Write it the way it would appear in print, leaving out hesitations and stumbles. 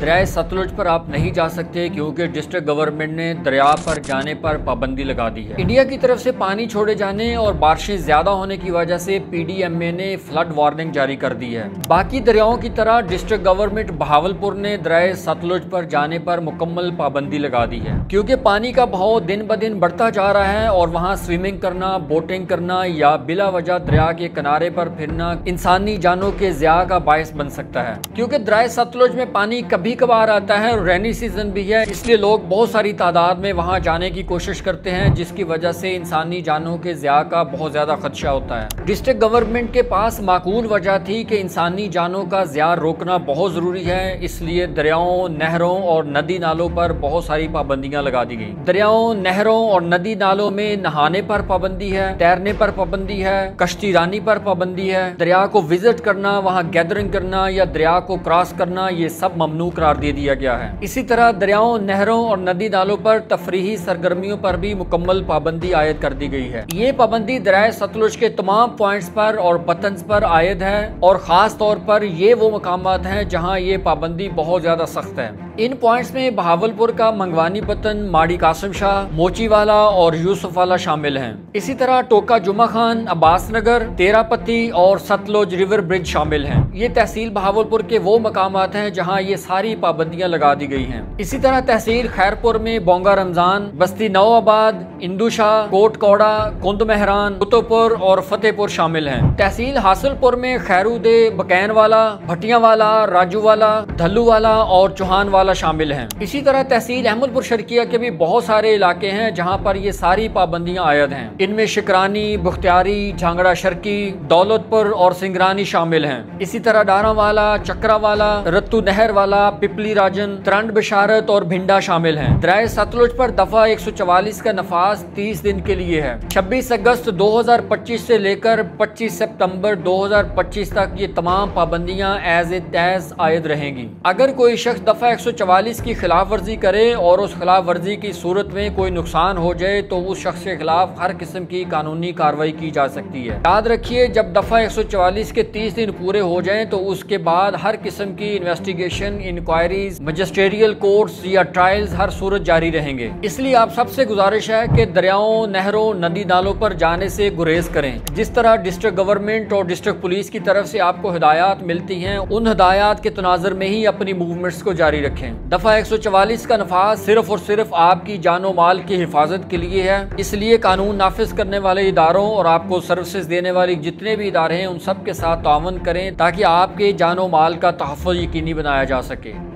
दरिया सतलुज पर आप नहीं जा सकते क्योंकि डिस्ट्रिक्ट गवर्नमेंट ने दरिया पर जाने पर पाबंदी लगा दी है। इंडिया की तरफ से पानी छोड़े जाने और बारिशें ज्यादा होने की वजह से PDMA ने फ्लड वार्निंग जारी कर दी है। बाकी दरियाओं की तरह डिस्ट्रिक्ट गवर्नमेंट बहावलपुर ने दरिया सतलुज पर जाने पर मुकम्मल पाबंदी लगा दी है क्योंकि पानी का बहाव दिन ब दिन बढ़ता जा रहा है और वहाँ स्विमिंग करना, बोटिंग करना या बिला वजह दरिया के किनारे पर फिरना इंसानी जानों के ज़िया का बायस बन सकता है। क्योंकि दरिया सतलुज में पानी कभी कभार आता है और रेनी सीजन भी है, इसलिए लोग बहुत सारी तादाद में वहाँ जाने की कोशिश करते हैं, जिसकी वजह से इंसानी जानों के ज़िया का बहुत ज़्यादा खदशा होता है। डिस्ट्रिक्ट गवर्नमेंट के पास माकूल वजह थी कि इंसानी जानों का ज़िया रोकना बहुत ज़रूरी है, इसलिए दरियाओं, नहरों और नदी नालों पर बहुत सारी पाबंदियाँ लगा दी गई। दरियाओं, नहरों और नदी नालों में नहाने पर पाबंदी है, तैरने पर पाबंदी है, कश्ती रानी पर पाबंदी है, दरिया को विजिट करना, वहाँ गैदरिंग करना या दरिया को क्रॉस करना, ये सब ममनू करार दे दिया गया है। इसी तरह दरियाओं, नहरों और नदी नालों पर तफरीही सरगर्मियों पर भी मुकम्मल पाबंदी आयद कर दी गई है। ये पाबंदी दरिया सतलुज के तमाम पॉइंट्स पर और बतन्स पर आयद है और ख़ास तौर पर ये वो मकामात हैं जहाँ ये पाबंदी बहुत ज़्यादा सख्त है। इन पॉइंट्स में बहावलपुर का मंगवानी बतन, माड़ी कासिम शाह, मोचीवाला और यूसुफ वाला शामिल हैं। इसी तरह टोका जुमा खान, अब्बास नगर, तेरापत्ती और सतलुज रिवर ब्रिज शामिल हैं। ये तहसील बहावलपुर के वो मकामात हैं जहां ये सारी पाबंदियां लगा दी गई हैं। इसी तरह तहसील खैरपुर में बोंगा रमजान, बस्ती नवाबाद, इंदुशाह, कोट कौड़ा, कुंद मेहरान, कुतुबपुर और फतेहपुर शामिल हैं। तहसील हासिलपुर में खैरुदे, बकैन वाला, भटिया वाला, राजू वाला, धल्लू वाला और चौहान वाला शामिल हैं। इसी तरह तहसील अहमदपुर शर्किया के भी बहुत सारे इलाके हैं जहां पर ये सारी पाबंदियां आयद हैं। इनमें शिकरानी, बुख्तियारी, झांगड़ा शर्की, दौलतपुर और सिंगरानी शामिल हैं। इसी तरह डारावाला, चक्रावाला, रत्तू नहर वाला, पिपली राजन, त्रंड बिशारत और भिंडा शामिल हैं। दरिया सतलुज पर दफा 144 का नफाज 30 दिन के लिए है। 26 अगस्त 2025 से लेकर 25 सितंबर 2025 तक ये तमाम पाबंदियां एज इट एज आयद रहेंगी। अगर कोई शख्स दफा 144 की खिलाफ वर्जी करे और उस खिलाफ वर्जी की सूरत में कोई नुकसान हो जाए तो उस शख्स के खिलाफ हर किस्म की कानूनी कार्रवाई की जा सकती है। याद रखिए, जब दफा 144 के 30 दिन पूरे हो जाएं तो उसके बाद हर किस्म की इन्वेस्टिगेशन, इंक्वायरीज, मजिस्ट्रियल कोर्ट्स या ट्रायल्स हर सूरत जारी रहेंगे। इसलिए आप सबसे गुजारिश है कि दरियाओं, नहरों, नदी नालों पर जाने से गुरेज करें। जिस तरह डिस्ट्रिक्ट गवर्नमेंट और डिस्ट्रिक्ट पुलिस की तरफ से आपको हिदायत मिलती हैं, उन हिदायत के तनाजुर में ही अपनी मूवमेंट्स को जारी रखें। दफा 144 का नफाज सिर्फ और सिर्फ आपकी जानो माल की हिफाजत के लिए है, इसलिए कानून नाफिज करने वाले इदारों और आपको सर्विसेज देने वाले जितने भी इदारे हैं उन सब के साथ तावन करें ताकि आपके जानो माल का तहफ़्फ़ुज़ यकीनी बनाया जा सके।